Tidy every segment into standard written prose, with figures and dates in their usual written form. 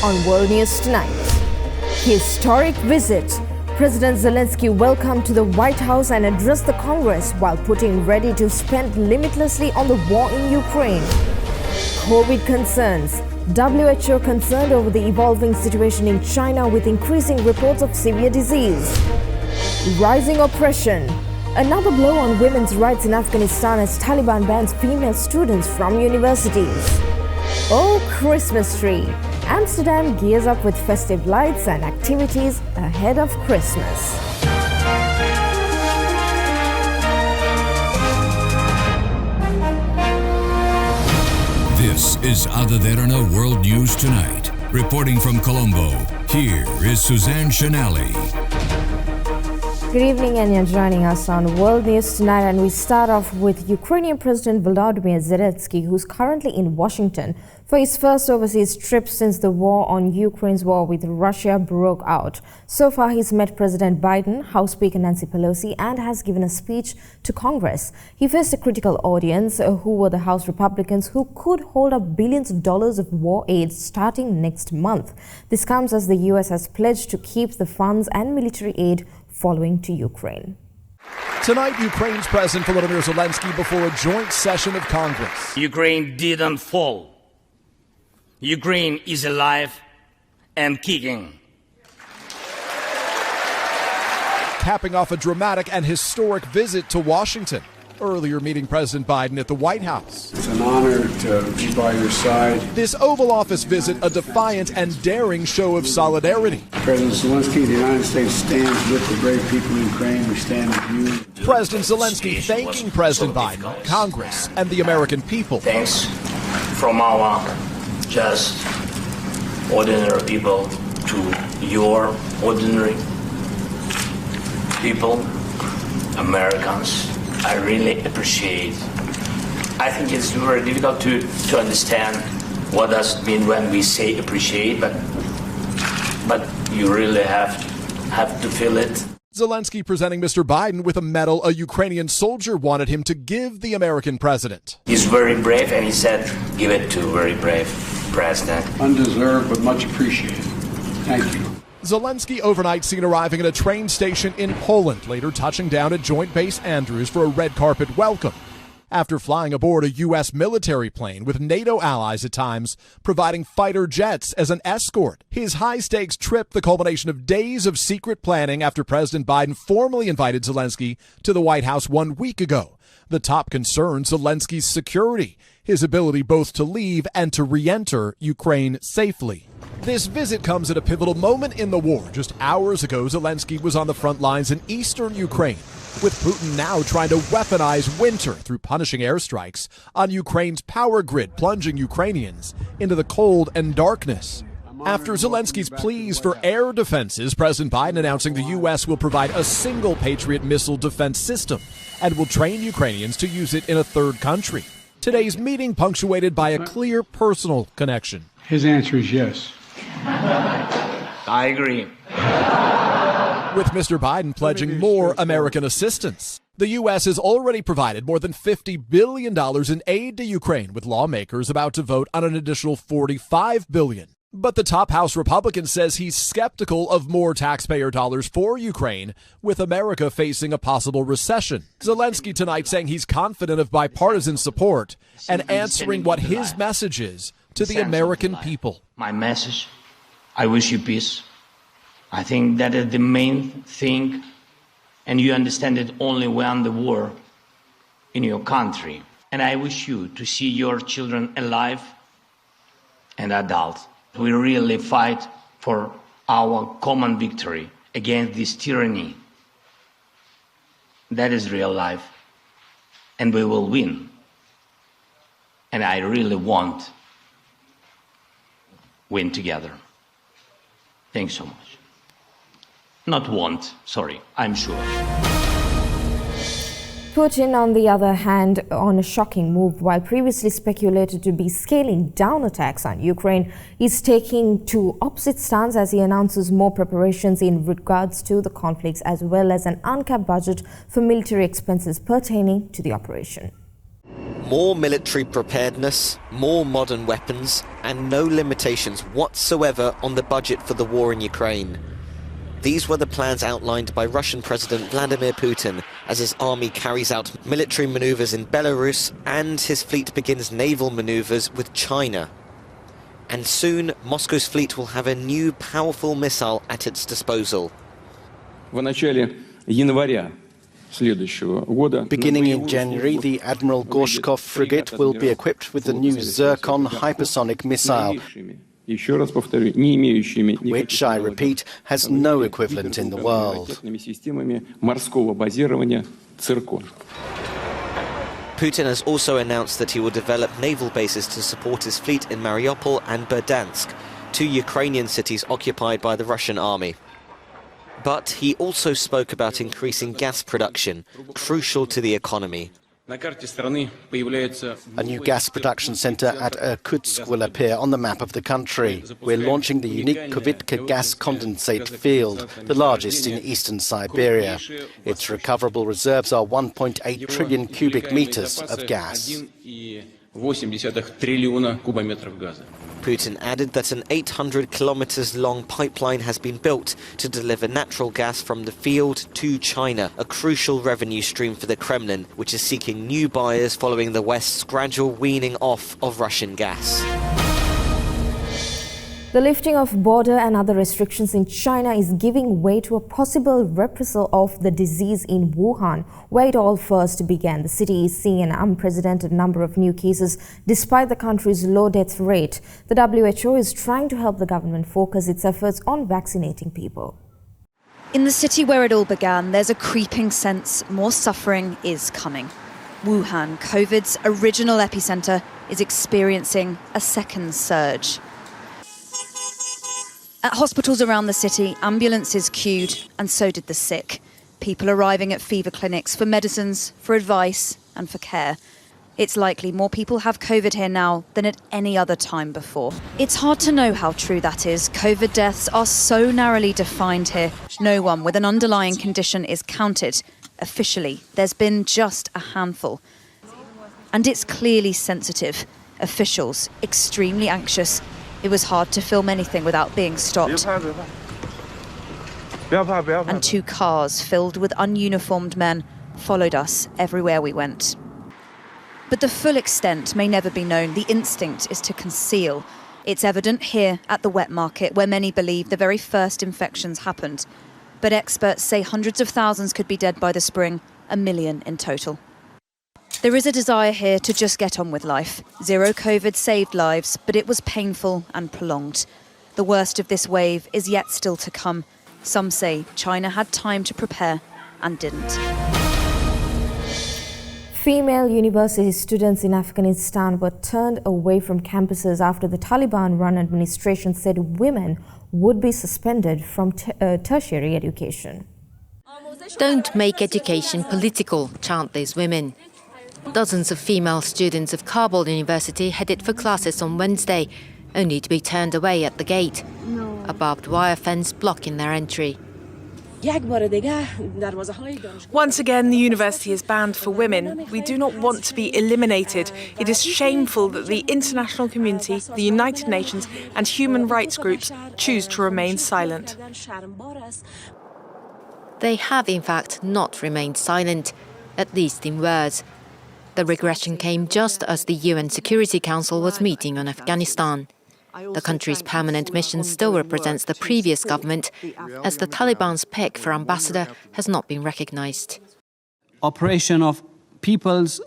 on World News Tonight. Historic visit. President Zelensky welcomed to the White House and addressed the Congress while putting ready to spend limitlessly on the war in Ukraine. COVID concerns. WHO concerned over the evolving situation in China with increasing reports of severe disease. Rising oppression. Another blow on women's rights in Afghanistan as Taliban bans female students from universities. Oh, Christmas tree. Amsterdam gears up with festive lights and activities ahead of Christmas. This is Derana World News Tonight. Reporting from Colombo, here is Suzanne Shanali. Good evening, and you're joining us on World News Tonight, and we start off with Ukrainian President Volodymyr Zelensky, who's currently in Washington for his first overseas trip since the war on Ukraine's war with Russia broke out. So far, he's met President Biden, House Speaker Nancy Pelosi, and has given a speech to Congress. He faced a critical audience, who were the House Republicans, who could hold up billions of dollars of war aid starting next month. This comes as the U.S. has pledged to keep the funds and military aid following to Ukraine. Tonight, Ukraine's President Volodymyr Zelensky before a joint session of Congress. Ukraine didn't fall. Ukraine is alive and kicking. Capping off a dramatic and historic visit to Washington. Earlier meeting President Biden at the White House. It's an honor to be by your side. This Oval Office visit, a defiant and daring show of solidarity. President Zelensky, the United States stands with the brave people in Ukraine. We stand with you. President Zelensky thanking President Biden, Congress, and the American people. Thanks from our just ordinary people to your ordinary people, Americans. I really appreciate. I think it's very difficult to understand what does it mean when we say appreciate, but you really have to feel it. Zelensky presenting Mr. Biden with a medal a Ukrainian soldier wanted him to give the American president. He's very brave, and he said, give it to a very brave president. Undeserved, but much appreciated. Thank you. Zelensky overnight seen arriving at a train station in Poland, later touching down at Joint Base Andrews for a red carpet welcome. After flying aboard a U.S. military plane with NATO allies at times, providing fighter jets as an escort. His high-stakes trip the culmination of days of secret planning after President Biden formally invited Zelensky to the White House 1 week ago. The top concern, Zelensky's security, his ability both to leave and to re-enter Ukraine safely. This visit comes at a pivotal moment in the war. Just hours ago, Zelensky was on the front lines in eastern Ukraine, with Putin now trying to weaponize winter through punishing airstrikes on Ukraine's power grid, plunging Ukrainians into the cold and darkness. After Zelensky's pleas for air defenses, President Biden announcing the U.S. will provide a single Patriot missile defense system and will train Ukrainians to use it in a third country. Today's meeting punctuated by a clear personal connection. His answer is yes. I agree. With Mr. Biden pledging more American assistance. The U.S. has already provided more than $50 billion in aid to Ukraine, with lawmakers about to vote on an additional $45 billion. But the top House Republican says he's skeptical of more taxpayer dollars for Ukraine, with America facing a possible recession. Zelensky tonight saying he's confident of bipartisan support and answering what his message is to the American people. My message, I wish you peace. I think that is the main thing, and you understand it only when the war in your country. And I wish you to see your children alive and adult. We really fight for our common victory against this tyranny. That is real life, and we will win. And I really want win together. Thanks so much. Not want, sorry, I'm sure. Putin, on the other hand, on a shocking move, while previously speculated to be scaling down attacks on Ukraine, is taking to opposite stance as he announces more preparations in regards to the conflicts, as well as an uncapped budget for military expenses pertaining to the operation. more military preparedness, more modern weapons, and no limitations whatsoever on the budget for the war in Ukraine. These were the plans outlined by Russian President Vladimir Putin as his army carries out military maneuvers in Belarus and his fleet begins naval maneuvers with China. And soon, Moscow's fleet will have a new powerful missile at its disposal. Beginning in January, the Admiral Gorshkov frigate will be equipped with the new Zircon hypersonic missile, which, I repeat, has no equivalent in the world. Putin has also announced that he will develop naval bases to support his fleet in Mariupol and Berdansk, two Ukrainian cities occupied by the Russian army. But he also spoke about increasing gas production, crucial to the economy. A new gas production centre at Irkutsk will appear on the map of the country. We're launching the unique Kovitka gas condensate field, the largest in eastern Siberia. Its recoverable reserves are 1.8 trillion cubic meters of gas. Putin added that an 800 kilometers long pipeline has been built to deliver natural gas from the field to China, a crucial revenue stream for the Kremlin, which is seeking new buyers following the West's gradual weaning off of Russian gas. The lifting of border and other restrictions in China is giving way to a possible reprisal of the disease in Wuhan, where it all first began. The city is seeing an unprecedented number of new cases despite the country's low death rate. The WHO is trying to help the government focus its efforts on vaccinating people. In the city where it all began, there's a creeping sense more suffering is coming. Wuhan, COVID's original epicenter, is experiencing a second surge. At hospitals around the city, ambulances queued, and so did the sick. People arriving at fever clinics for medicines, for advice, and for care. It's likely more people have COVID here now than at any other time before. It's hard to know how true that is. COVID deaths are so narrowly defined here. No one with an underlying condition is counted. Officially, there's been just a handful. And it's clearly sensitive. Officials extremely anxious. It was hard to film anything without being stopped. And two cars filled with ununiformed men followed us everywhere we went. But the full extent may never be known. The instinct is to conceal. It's evident here at the wet market, where many believe the very first infections happened. But experts say hundreds of thousands could be dead by the spring, 1 million in total. There is a desire here to just get on with life. Zero COVID saved lives, but it was painful and prolonged. The worst of this wave is yet still to come. Some say China had time to prepare and didn't. Female university students in Afghanistan were turned away from campuses after the Taliban-run administration said women would be suspended from tertiary education. Don't make education political, chant these women. Dozens of female students of Kabul University headed for classes on Wednesday, only to be turned away at the gate. A barbed wire fence blocking their entry. Once again, the university is banned for women. We do not want to be eliminated. It is shameful that the international community, the United Nations and human rights groups choose to remain silent. They have, in fact, not remained silent, at least in words. The regression came just as the UN Security Council was meeting on Afghanistan. The country's permanent mission still represents the previous government, as the Taliban's pick for ambassador has not been recognized. Operation of peoples,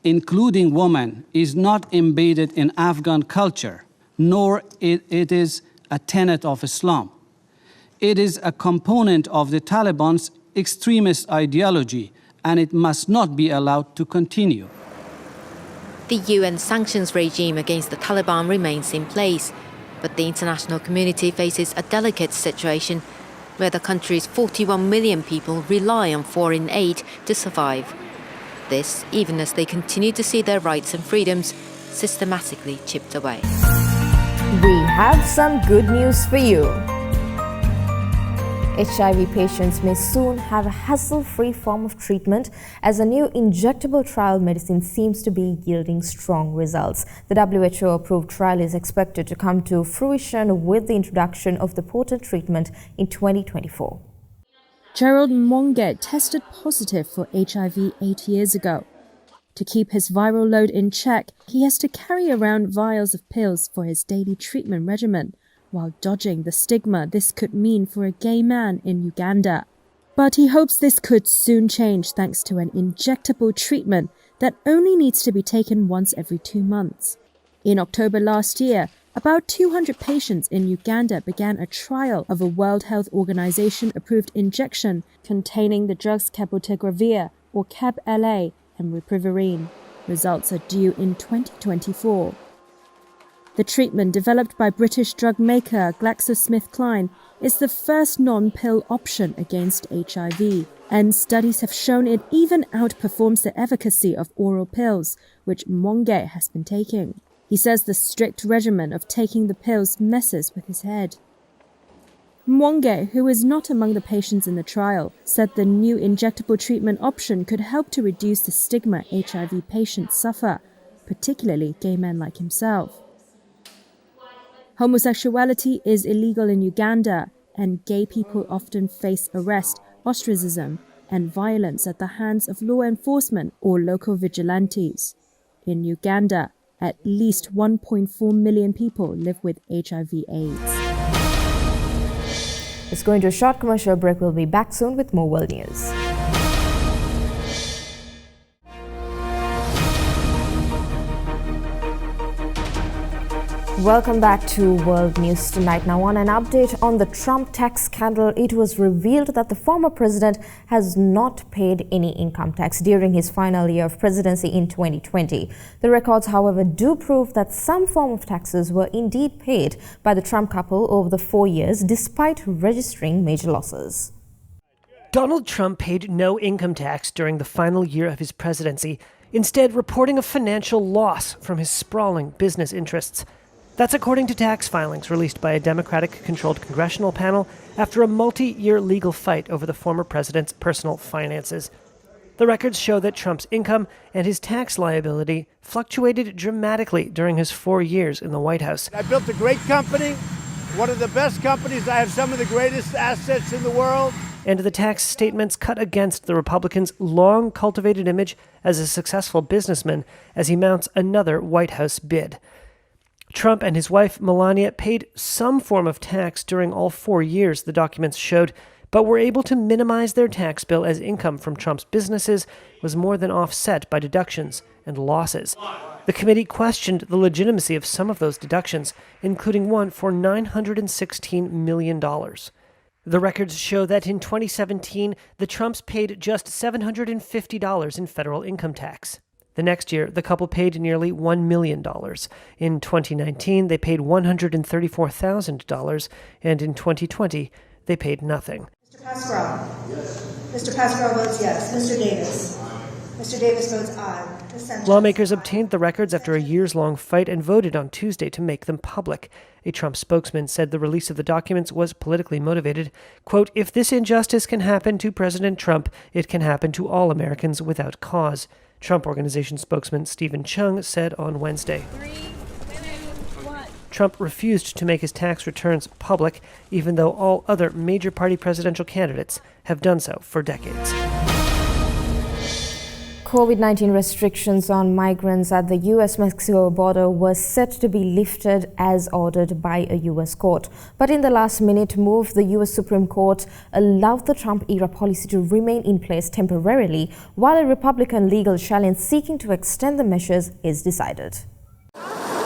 including women, is not embedded in Afghan culture, nor it is a tenet of Islam. It is a component of the Taliban's extremist ideology, and it must not be allowed to continue. The UN sanctions regime against the Taliban remains in place, but the international community faces a delicate situation where the country's 41 million people rely on foreign aid to survive. This, even as they continue to see their rights and freedoms systematically chipped away. We have some good news for you. HIV patients may soon have a hassle-free form of treatment as a new injectable trial medicine seems to be yielding strong results. The WHO-approved trial is expected to come to fruition with the introduction of the potent treatment in 2024. Gerald Monge tested positive for HIV 8 years ago. To keep his viral load in check, he has to carry around vials of pills for his daily treatment regimen, while dodging the stigma this could mean for a gay man in Uganda. But he hopes this could soon change thanks to an injectable treatment that only needs to be taken once every 2 months. In October last year, about 200 patients in Uganda began a trial of a World Health Organization-approved injection containing the drugs cabotegravir, or Cab-LA, and ripivirine. Results are due in 2024. The treatment, developed by British drug maker GlaxoSmithKline, is the first non-pill option against HIV, and studies have shown it even outperforms the efficacy of oral pills, which Monge has been taking. He says the strict regimen of taking the pills messes with his head. Monge, who is not among the patients in the trial, said the new injectable treatment option could help to reduce the stigma HIV patients suffer, particularly gay men like himself. Homosexuality is illegal in Uganda, and gay people often face arrest, ostracism, and violence at the hands of law enforcement or local vigilantes. In Uganda, at least 1.4 million people live with HIV/AIDS. Let's go into a short commercial break. We'll be back soon with more world news. Welcome back to World News Tonight. Now, on an update on the Trump tax scandal, it was revealed that the former president has not paid any income tax during his final year of presidency in 2020. The records, however, do prove that some form of taxes were indeed paid by the Trump couple over the 4 years, despite registering major losses. Donald Trump paid no income tax during the final year of his presidency, instead reporting a financial loss from his sprawling business interests. That's according to tax filings released by a Democratic-controlled congressional panel after a multi-year legal fight over the former president's personal finances. The records show that Trump's income and his tax liability fluctuated dramatically during his 4 years in the White House. I built a great company, one of the best companies. I have some of the greatest assets in the world. And the tax statements cut against the Republican's long-cultivated image as a successful businessman as he mounts another White House bid. Trump and his wife, Melania, paid some form of tax during all 4 years, the documents showed, but were able to minimize their tax bill as income from Trump's businesses was more than offset by deductions and losses. The committee questioned the legitimacy of some of those deductions, including one for $916 million. The records show that in 2017, the Trumps paid just $750 in federal income tax. The next year, the couple paid nearly $1 million. In 2019, they paid $134,000, and in 2020, they paid nothing. Mr. Pascrell? Yes. Mr. Pascrell votes yes. Mr. Davis? Mr. Davis votes aye. Lawmakers obtained the records after a years-long fight and voted on Tuesday to make them public. A Trump spokesman said the release of the documents was politically motivated. Quote, "If this injustice can happen to President Trump, it can happen to all Americans without cause," Trump Organization spokesman Stephen Chung said on Wednesday. Trump refused to make his tax returns public, even though all other major party presidential candidates have done so for decades. COVID-19 restrictions on migrants at the US-Mexico border were set to be lifted as ordered by a US court. But in the last-minute move, the US Supreme Court allowed the Trump-era policy to remain in place temporarily, while a Republican legal challenge seeking to extend the measures is decided.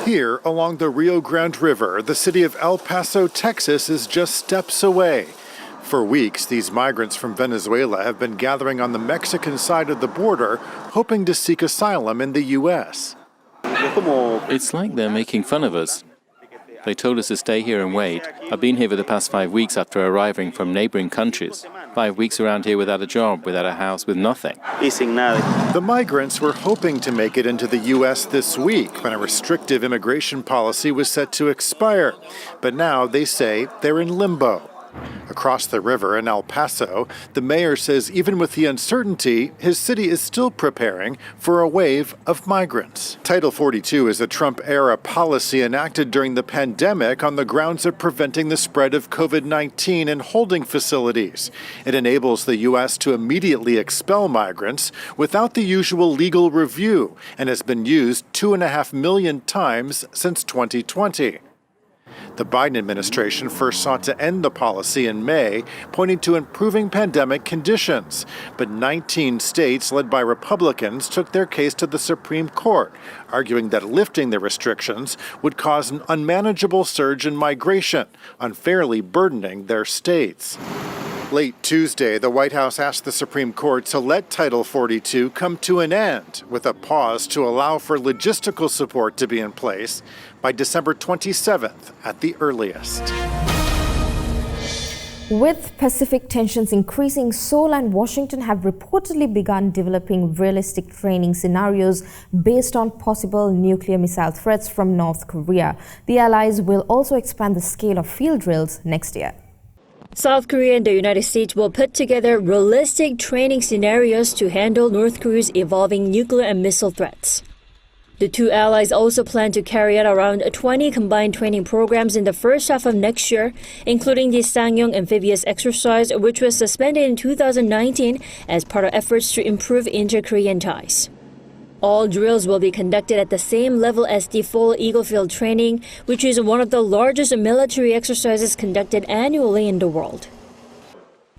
Here, along the Rio Grande River, the city of El Paso, Texas, is just steps away. For weeks, these migrants from Venezuela have been gathering on the Mexican side of the border, hoping to seek asylum in the U.S. It's like they're making fun of us. They told us to stay here and wait. I've been here for the past 5 weeks after arriving from neighboring countries. 5 weeks around here without a job, without a house, with nothing. The migrants were hoping to make it into the U.S. this week when a restrictive immigration policy was set to expire. But now they say they're in limbo. Across the river in El Paso, the mayor says even with the uncertainty, his city is still preparing for a wave of migrants. Title 42 is a Trump-era policy enacted during the pandemic on the grounds of preventing the spread of COVID-19 in holding facilities. It enables the U.S. to immediately expel migrants without the usual legal review and has been used 2.5 million times since 2020. The Biden administration first sought to end the policy in May, pointing to improving pandemic conditions. But 19 states, led by Republicans, took their case to the Supreme Court, arguing that lifting the restrictions would cause an unmanageable surge in migration, unfairly burdening their states. Late Tuesday, the White House asked the Supreme Court to let Title 42 come to an end, with a pause to allow for logistical support to be in place by December 27th at the earliest. With Pacific tensions increasing, Seoul and Washington have reportedly begun developing realistic training scenarios based on possible nuclear missile threats from North Korea. The allies will also expand the scale of field drills next year. South Korea and the United States will put together realistic training scenarios to handle North Korea's evolving nuclear and missile threats. The two allies also plan to carry out around 20 combined training programs in the first half of next year, including the Sangyeong amphibious exercise, which was suspended in 2019 as part of efforts to improve inter-Korean ties. All drills will be conducted at the same level as the full Eagle Field training, which is one of the largest military exercises conducted annually in the world.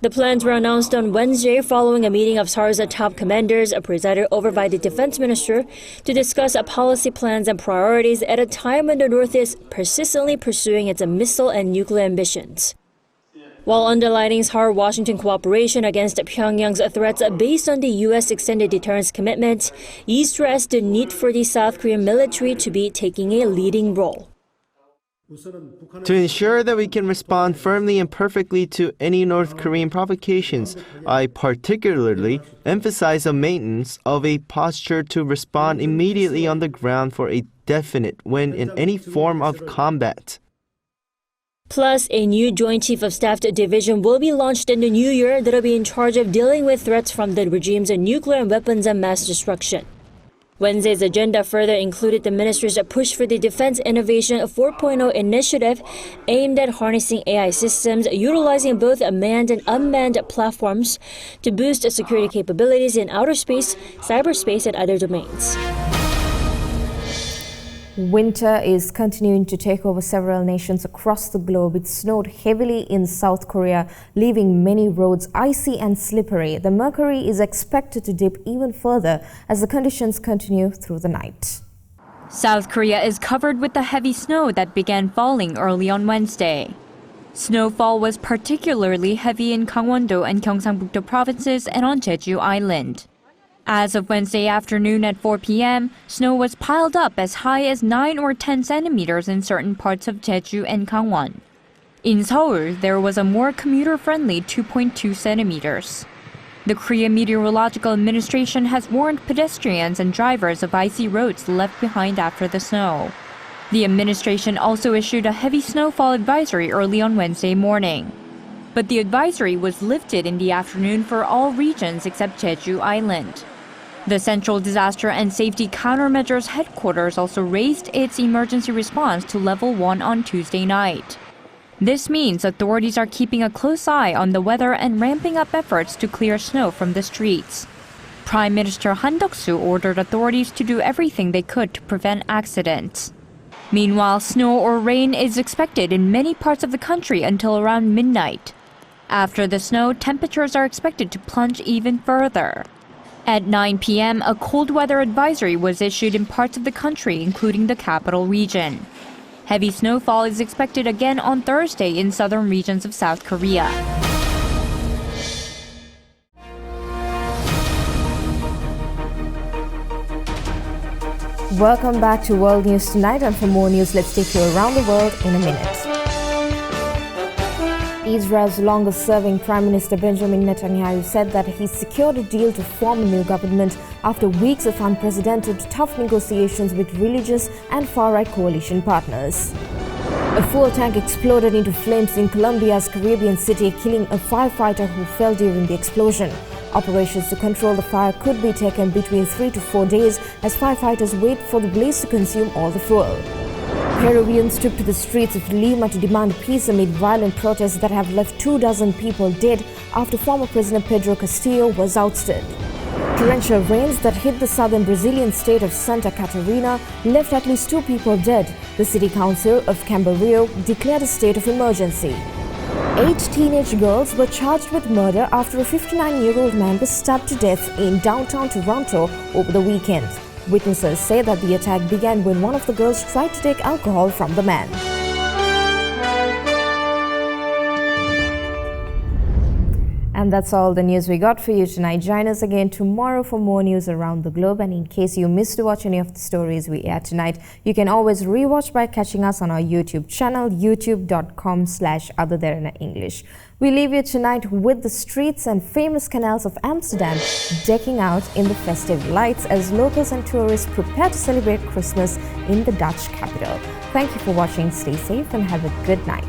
The plans were announced on Wednesday following a meeting of Seoul's top commanders, presided over by the defense minister, to discuss policy plans and priorities at a time when the North is persistently pursuing its missile and nuclear ambitions. While underlining Seoul-Washington cooperation against Pyongyang's threats based on the U.S. extended deterrence commitment, Yi stressed the need for the South Korean military to be taking a leading role. To ensure that we can respond firmly and perfectly to any North Korean provocations, I particularly emphasize the maintenance of a posture to respond immediately on the ground for a definite win in any form of combat. Plus, a new Joint Chief of Staff division will be launched in the new year that will be in charge of dealing with threats from the regime's nuclear weapons and mass destruction. Wednesday's agenda further included the minister's push for the Defense Innovation 4.0 initiative aimed at harnessing AI systems utilizing both manned and unmanned platforms to boost security capabilities in outer space, cyberspace, and other domains. Winter is continuing to take over several nations across the globe. It snowed heavily in South Korea, leaving many roads icy and slippery. The mercury is expected to dip even further as the conditions continue through the night. South Korea is covered with the heavy snow that began falling early on Wednesday. Snowfall was particularly heavy in Gangwon-do and Gyeongsang-buk-do provinces and on Jeju Island. As of Wednesday afternoon at 4 p.m., snow was piled up as high as 9 or 10 centimeters in certain parts of Jeju and Gangwon. In Seoul, there was a more commuter-friendly 2.2 centimeters. The Korea Meteorological Administration has warned pedestrians and drivers of icy roads left behind after the snow. The administration also issued a heavy snowfall advisory early on Wednesday morning. But the advisory was lifted in the afternoon for all regions except Jeju Island. The Central Disaster and Safety Countermeasures Headquarters also raised its emergency response to level 1 on Tuesday night. This means authorities are keeping a close eye on the weather and ramping up efforts to clear snow from the streets. Prime Minister Han Duck-soo ordered authorities to do everything they could to prevent accidents. Meanwhile, snow or rain is expected in many parts of the country until around midnight. After the snow, temperatures are expected to plunge even further. At 9 p.m., a cold weather advisory was issued in parts of the country, including the capital region. Heavy snowfall is expected again on Thursday in southern regions of South Korea. Welcome back to World News Tonight, and for more news, let's take you around the world in a minute. Israel's longest-serving Prime Minister Benjamin Netanyahu said that he secured a deal to form a new government after weeks of unprecedented tough negotiations with religious and far-right coalition partners. A fuel tank exploded into flames in Colombia's Caribbean city, killing a firefighter who fell during the explosion. Operations to control the fire could be taken between 3 to 4 days as firefighters wait for the blaze to consume all the fuel. Peruvians took to the streets of Lima to demand peace amid violent protests that have left 24 people dead after former President Pedro Castillo was ousted. Torrential rains that hit the southern Brazilian state of Santa Catarina left at least 2 people dead. The city council of Camboriú declared a state of emergency. 8 teenage girls were charged with murder after a 59-year-old man was stabbed to death in downtown Toronto over the weekend. Witnesses say that the attack began when one of the girls tried to take alcohol from the man. And that's all the news we got for you tonight. Join us again tomorrow for more news around the globe. And in case you missed to watch any of the stories we aired tonight, you can always rewatch by catching us on our YouTube channel, youtube.com/OtherThereInEnglish. We leave you tonight with the streets and famous canals of Amsterdam decking out in the festive lights as locals and tourists prepare to celebrate Christmas in the Dutch capital. Thank you for watching. Stay safe and have a good night.